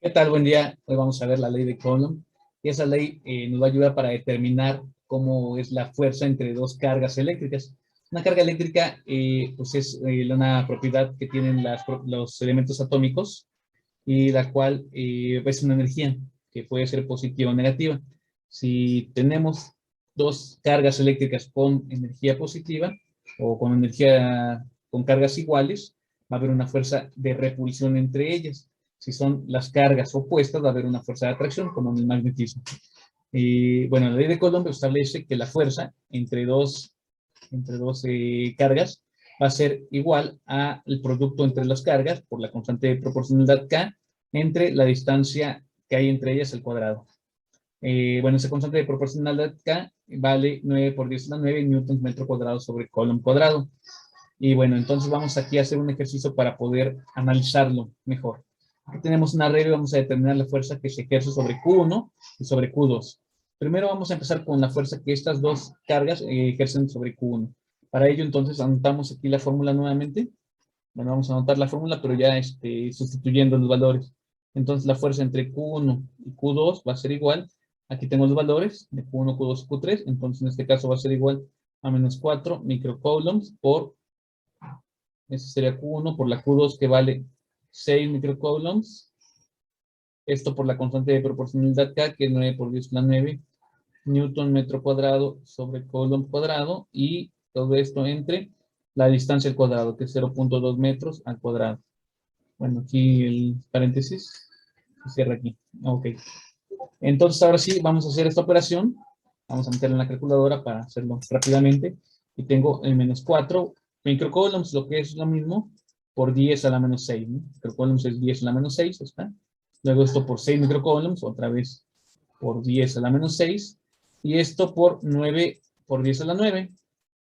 ¿Qué tal? Buen día. Hoy vamos a ver la ley de Coulomb. Y esa ley nos va a ayudar para determinar cómo es la fuerza entre dos cargas eléctricas. Una carga eléctrica pues es una propiedad que tienen los elementos atómicos y la cual es una energía que puede ser positiva o negativa. Si tenemos dos cargas eléctricas con energía positiva o con cargas iguales, va a haber una fuerza de repulsión entre ellas. Si son las cargas opuestas, va a haber una fuerza de atracción, como en el magnetismo. Bueno, la ley de Coulomb establece que la fuerza entre dos cargas va a ser igual al producto entre las cargas por la constante de proporcionalidad K entre la distancia que hay entre ellas al cuadrado. Bueno, esa constante de proporcionalidad K vale 9 por 10 a la 9 newtons metro cuadrado sobre Coulomb cuadrado. Y bueno, entonces vamos aquí a hacer un ejercicio para poder analizarlo mejor. Aquí tenemos una regla y vamos a determinar la fuerza que se ejerce sobre Q1 y sobre Q2. Primero vamos a empezar con la fuerza que estas dos cargas ejercen sobre Q1. Para ello, entonces, anotamos aquí la fórmula nuevamente. Bueno, vamos a anotar la fórmula, pero ya sustituyendo los valores. Entonces, la fuerza entre Q1 y Q2 va a ser igual. Aquí tengo los valores de Q1, Q2 y Q3. Entonces, en este caso va a ser igual a menos 4 microcoulombs por, ese sería Q1 por la Q2 que vale 6 microcoulombs. Esto por la constante de proporcionalidad K, que es 9 por 10 a la 9 newton metro cuadrado sobre coulomb cuadrado, y todo esto entre la distancia al cuadrado, que es 0.2 metros al cuadrado. Bueno, aquí el paréntesis se cierra aquí. Ok. Entonces, ahora sí, vamos a hacer esta operación. Vamos a meterla en la calculadora para hacerlo rápidamente. Y tengo el menos 4 microcoulombs, lo que es lo mismo, por 10 a la menos 6. ¿no? Microcoulombs es 10 a la menos 6, ¿está? Luego esto por 6 microcoulombs, otra vez por 10 a la menos 6. Y esto por 9 por 10 a la 9.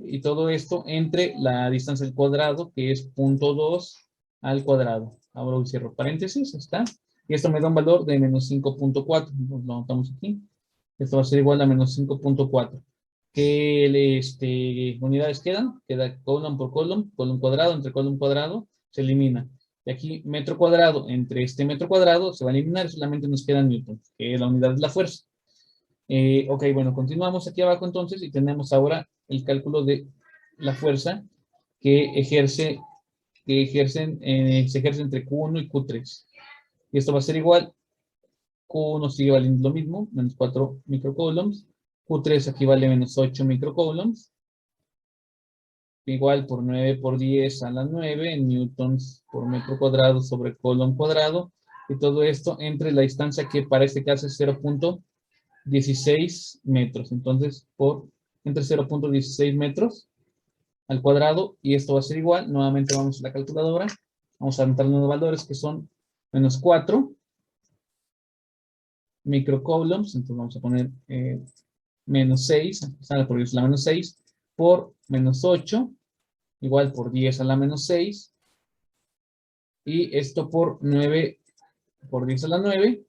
Y todo esto entre la distancia al cuadrado, que es 0.2 al cuadrado. Ahora cierro paréntesis, ¿está? Y esto me da un valor de menos 5.4. Entonces lo anotamos aquí. Esto va a ser igual a menos 5.4. ¿Qué unidades quedan? Queda coulomb por coulomb cuadrado entre coulomb cuadrado, se elimina. Y aquí metro cuadrado entre este metro cuadrado se va a eliminar, solamente nos queda newton, que es la unidad de la fuerza. Ok, bueno, continuamos aquí abajo entonces y tenemos ahora el cálculo de la fuerza que se ejerce entre Q1 y Q3. Y esto va a ser igual. Q1 sigue valiendo lo mismo, menos 4 microcoulombs. Q3 aquí vale menos 8 microcoulombs. Igual por 9 por 10 a la 9 newtons por metro cuadrado sobre coulomb cuadrado. Y todo esto entre la distancia que para este caso es 0.16 metros. Entonces, entre 0.16 metros al cuadrado. Y esto va a ser igual. Nuevamente vamos a la calculadora. Vamos a anotar los valores que son menos 4 microcoulombs. Entonces vamos a poner menos 6, sale por 10 a la menos 6, por menos 8, igual por 10 a la menos 6, y esto por 9 por 10 a la 9,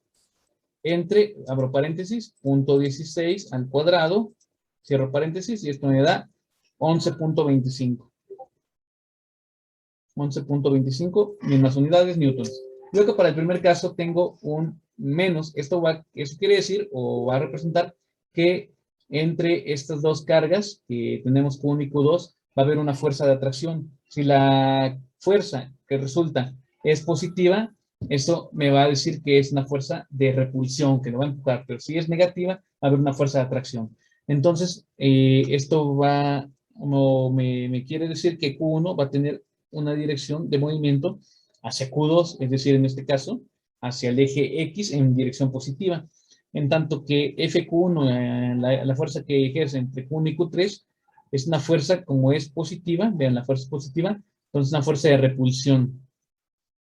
entre, abro paréntesis, 0.16 al cuadrado, cierro paréntesis, y esto me da 11.25. 11.25, mismas unidades, newtons. Luego para el primer caso tengo un menos, eso quiere decir, o va a representar que entre estas dos cargas que tenemos Q1 y Q2 va a haber una fuerza de atracción. Si la fuerza que resulta es positiva, eso me va a decir que es una fuerza de repulsión, que lo va a empujar, pero si es negativa, va a haber una fuerza de atracción. Entonces, esto va, como me quiere decir que Q1 va a tener una dirección de movimiento hacia Q2, es decir, en este caso, hacia el eje X en dirección positiva. En tanto que FQ1, la fuerza que ejerce entre Q1 y Q3, es una fuerza, como es positiva, vean, la fuerza es positiva, entonces es una fuerza de repulsión.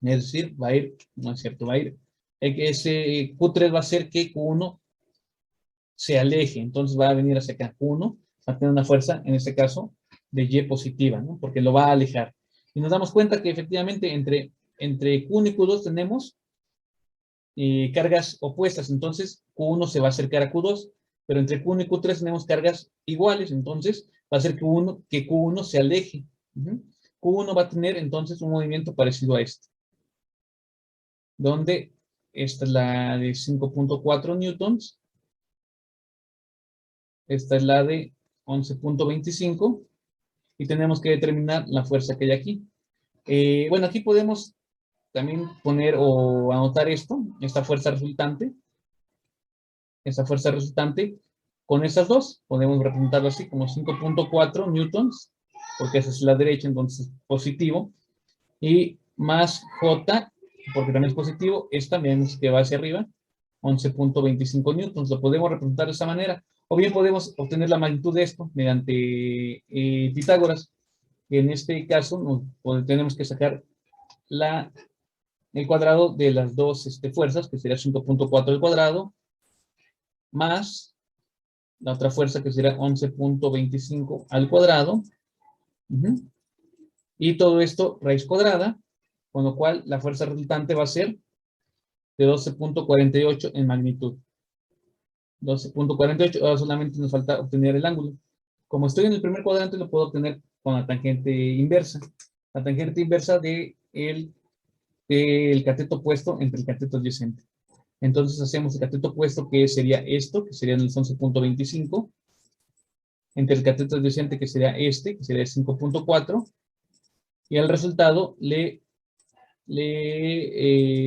Es decir, va a ir, no es cierto, va a ir, ese Q3 va a hacer que Q1 se aleje, entonces va a venir hacia acá. Q1 va a tener una fuerza, en este caso, de Y positiva, ¿no? Porque lo va a alejar. Y nos damos cuenta que efectivamente entre Q1 y Q2 tenemos cargas opuestas, entonces Q1 se va a acercar a Q2, pero entre Q1 y Q3 tenemos cargas iguales, entonces va a ser que Q1 se aleje. Q1 va a tener entonces un movimiento parecido a este, donde esta es la de 5.4 newtons. Esta es la de 11.25. Y tenemos que determinar la fuerza que hay aquí. Bueno, aquí podemos también poner o anotar esta fuerza resultante. Esta fuerza resultante con estas dos. Podemos representarlo así como 5.4 newtons, porque esa es la derecha, entonces positivo. Y más J, porque también es positivo, esta vemos que va hacia arriba, 11.25 newtons. Lo podemos representar de esa manera. O bien podemos obtener la magnitud de esto mediante Pitágoras. En este caso tenemos que sacar el cuadrado de las dos fuerzas, que sería 5.4 al cuadrado, más la otra fuerza, que sería 11.25 al cuadrado. Y todo esto raíz cuadrada, con lo cual la fuerza resultante va a ser de 12.48 en magnitud. 12.48, ahora solamente nos falta obtener el ángulo. Como estoy en el primer cuadrante, lo puedo obtener con la tangente inversa. La tangente inversa del cateto opuesto entre el cateto adyacente. Entonces hacemos el cateto opuesto, que sería esto, que sería el 11.25, entre el cateto adyacente, que sería que sería el 5.4, y al resultado le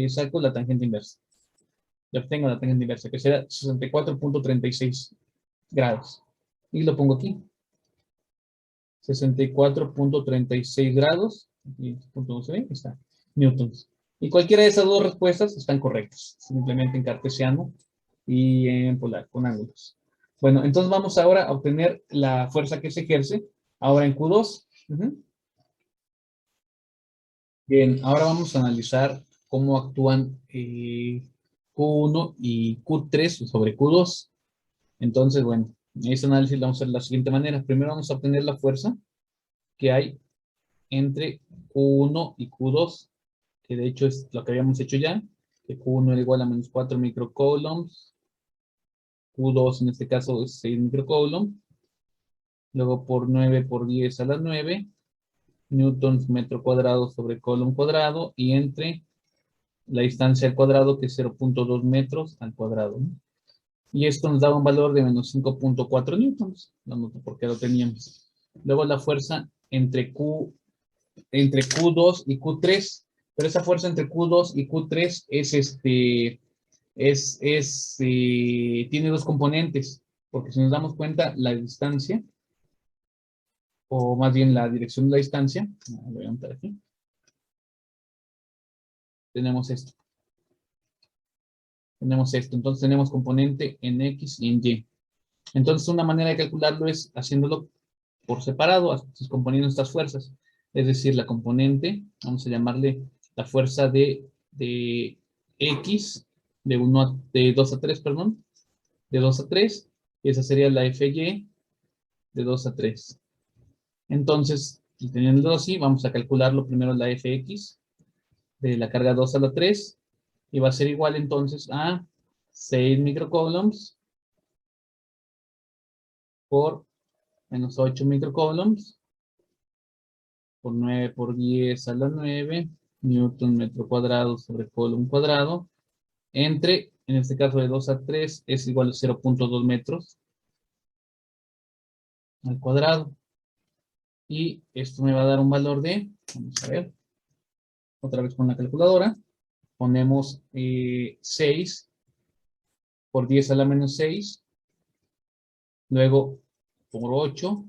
saco la tangente inversa. Ya obtengo la tangente inversa, que será 64.36 grados. Y lo pongo aquí. 64.36 grados. Y punto se ve, está, newtons. Y cualquiera de esas dos respuestas están correctas. Simplemente en cartesiano y en polar, con ángulos. Bueno, entonces vamos ahora a obtener la fuerza que se ejerce. Ahora en Q2. Bien, ahora vamos a analizar cómo actúan Q1 y Q3 sobre Q2. Entonces, bueno, este análisis lo vamos a hacer de la siguiente manera. Primero vamos a obtener la fuerza que hay entre Q1 y Q2, que de hecho es lo que habíamos hecho ya, que Q1 era igual a menos 4 microcoulombs, Q2 en este caso es 6 microcoulombs, luego por 9 por 10 a la 9, newtons metro cuadrado sobre coulomb cuadrado, y entre la distancia al cuadrado, que es 0.2 metros al cuadrado, ¿no? Y esto nos daba un valor de menos 5.4 newtons, no noto por qué lo teníamos. Luego la fuerza entre Q2 y Q3, pero esa fuerza entre Q2 y Q3 tiene dos componentes, porque si nos damos cuenta, la distancia, o más bien la dirección de la distancia, lo voy a anotar aquí, tenemos esto. Entonces tenemos componente en X y en Y. Entonces una manera de calcularlo es haciéndolo por separado, descomponiendo estas fuerzas. Es decir, la componente, vamos a llamarle la fuerza de X, de 2 a 3, perdón, de 2 a 3, y esa sería la FY de 2 a 3. Entonces, teniendo así, vamos a calcularlo primero la FX de la carga 2 a la 3, y va a ser igual entonces a 6 microcoulombs por menos 8 microcoulombs por 9 por 10 a la 9 newton metro cuadrado sobre coulomb cuadrado, entre, en este caso de 2 a 3, es igual a 0.2 metros al cuadrado. Y esto me va a dar un valor de, vamos a ver, otra vez con la calculadora, ponemos 6 por 10 a la menos 6, luego por 8,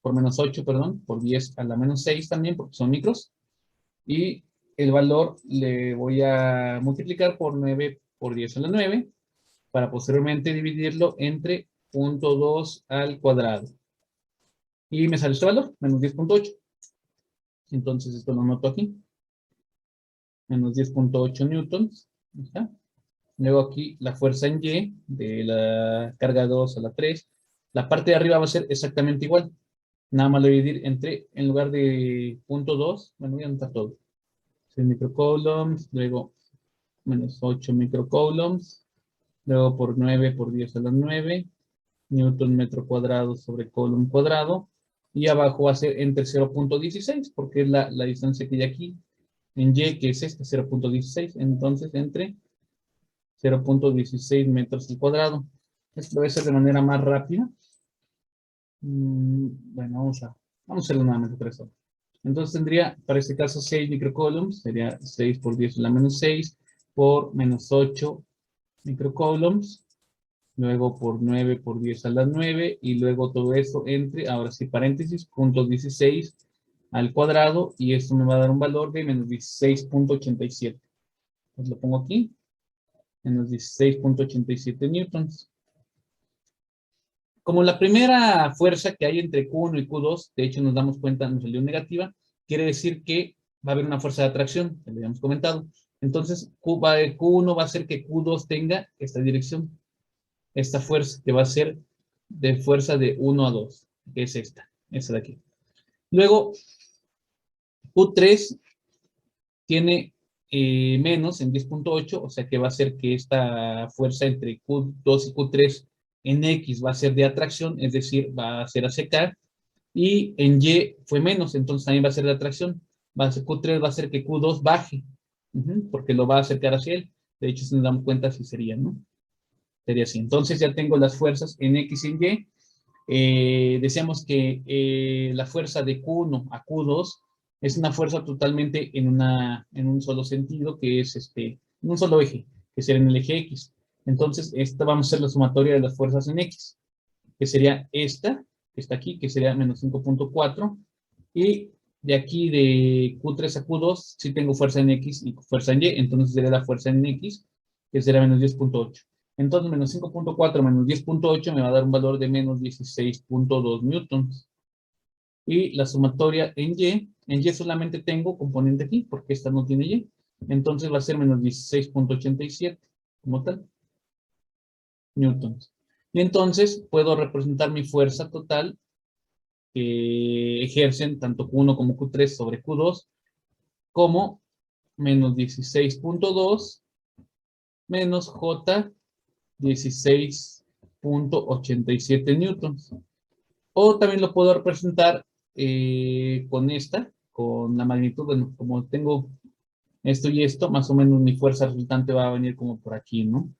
por menos 8, perdón, por 10 a la menos 6 también, porque son micros, y el valor le voy a multiplicar por 9 por 10 a la 9, para posteriormente dividirlo entre 0.2 al cuadrado. Y me sale este valor, menos 10.8. Entonces esto lo anoto aquí. Menos 10.8 newtons. ¿Está? Luego aquí la fuerza en Y de la carga 2 a la 3. La parte de arriba va a ser exactamente igual. Nada más lo voy a dividir entre, en lugar de 0.2, bueno, voy a anotar todo. 6 microcoulombs, luego menos 8 microcoulombs, luego por 9 por 10 a la 9, newton metro cuadrado sobre coulomb cuadrado, y abajo va a ser entre 0.16, porque es la distancia que hay aquí, en Y, que es esta, 0.16, entonces entre 0.16 metros al cuadrado. Esto debe ser de manera más rápida. Bueno, vamos a hacerlo nuevamente 3 horas. Entonces tendría, para este caso, 6 microcoulombs. Sería 6 por 10 a la menos 6 por menos 8 microcoulombs. Luego por 9 por 10 a la 9. Y luego todo esto entre, ahora sí, paréntesis, punto 16 al cuadrado. Y esto me va a dar un valor de menos 16.87. Pues lo pongo aquí. Menos 16.87 newtons. Como la primera fuerza que hay entre Q1 y Q2, de hecho nos damos cuenta, nos salió negativa, quiere decir que va a haber una fuerza de atracción, ya lo habíamos comentado. Entonces, Q1 va a hacer que Q2 tenga esta dirección, esta fuerza, que va a ser de fuerza de 1 a 2, que es esta de aquí. Luego, Q3 tiene menos en 10.8, o sea que va a ser que esta fuerza entre Q2 y Q3 en X va a ser de atracción, es decir, va a ser a secar, y en Y fue menos, entonces también va a ser de atracción. Q3 va a hacer que Q2 baje, porque lo va a acercar hacia él. De hecho, si nos damos cuenta, así sería, ¿no? Sería así. Entonces ya tengo las fuerzas en X y en Y. Decíamos que la fuerza de Q1 a Q2 es una fuerza totalmente en un solo sentido, que es en un solo eje, que sería en el eje X. Entonces, esta vamos a hacer la sumatoria de las fuerzas en X, que sería esta, que está aquí, que sería menos 5.4. Y de aquí de Q3 a Q2, sí tengo fuerza en X y fuerza en Y, entonces sería la fuerza en X, que será menos 10.8. Entonces, menos 5.4 menos 10.8 me va a dar un valor de menos 16.2 newtons. Y la sumatoria en Y solamente tengo componente aquí, porque esta no tiene Y. Entonces va a ser menos 16.87, como tal, newtons. Y entonces puedo representar mi fuerza total que ejercen tanto Q1 como Q3 sobre Q2 como menos 16.2 menos J 16.87 newtons. O también lo puedo representar con la magnitud, bueno, como tengo esto y esto, más o menos mi fuerza resultante va a venir como por aquí, ¿no?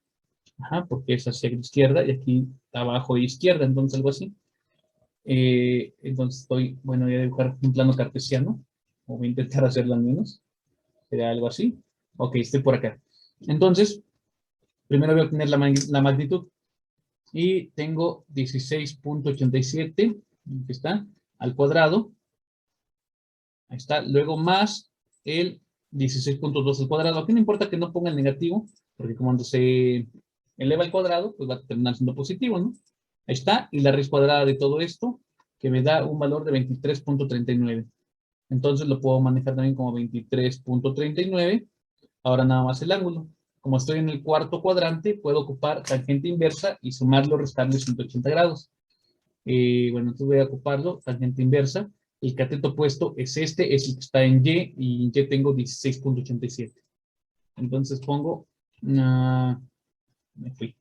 Ajá, porque es hacia la izquierda y aquí abajo y izquierda, entonces algo así. Entonces voy a dibujar un plano cartesiano, o voy a intentar hacerlo al menos. Sería algo así. Ok, estoy por acá. Entonces, primero voy a obtener la magnitud. Y tengo 16.87, que está, al cuadrado. Ahí está. Luego más el 16.2 al cuadrado. Aquí no importa que no ponga el negativo, porque cuando se eleva al cuadrado, pues va a terminar siendo positivo, ¿no? Ahí está. Y la raíz cuadrada de todo esto, que me da un valor de 23.39. Entonces lo puedo manejar también como 23.39. Ahora nada más el ángulo. Como estoy en el cuarto cuadrante, puedo ocupar tangente inversa y sumarlo, restarle 180 grados. Bueno, entonces voy a ocuparlo, tangente inversa. El cateto opuesto es es el que está en Y, y en Y tengo 16.87. Entonces pongo, me fui,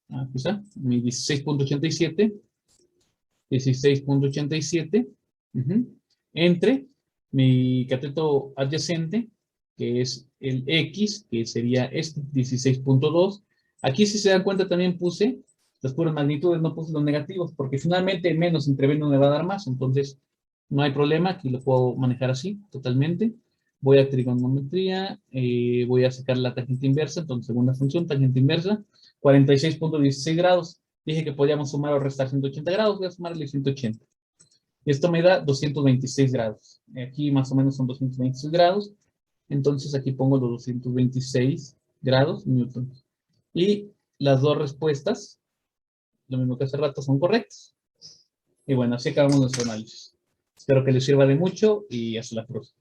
aquí está, mi 16.87, entre mi cateto adyacente, que es el X, que sería este, 16.2. Aquí, si se dan cuenta, también puse las puras magnitudes, no puse los negativos, porque finalmente menos entre B no me va a dar más, entonces no hay problema, aquí lo puedo manejar así, totalmente. Voy a trigonometría, voy a sacar la tangente inversa, entonces segunda función, tangente inversa, 46.16 grados. Dije que podíamos sumar o restar 180 grados, voy a sumarle 180. Y esto me da 226 grados. Aquí más o menos son 226 grados. Entonces aquí pongo los 226 grados newtons. Y las dos respuestas, lo mismo que hace rato, son correctas. Y bueno, así acabamos nuestro análisis. Espero que les sirva de mucho y hasta la próxima.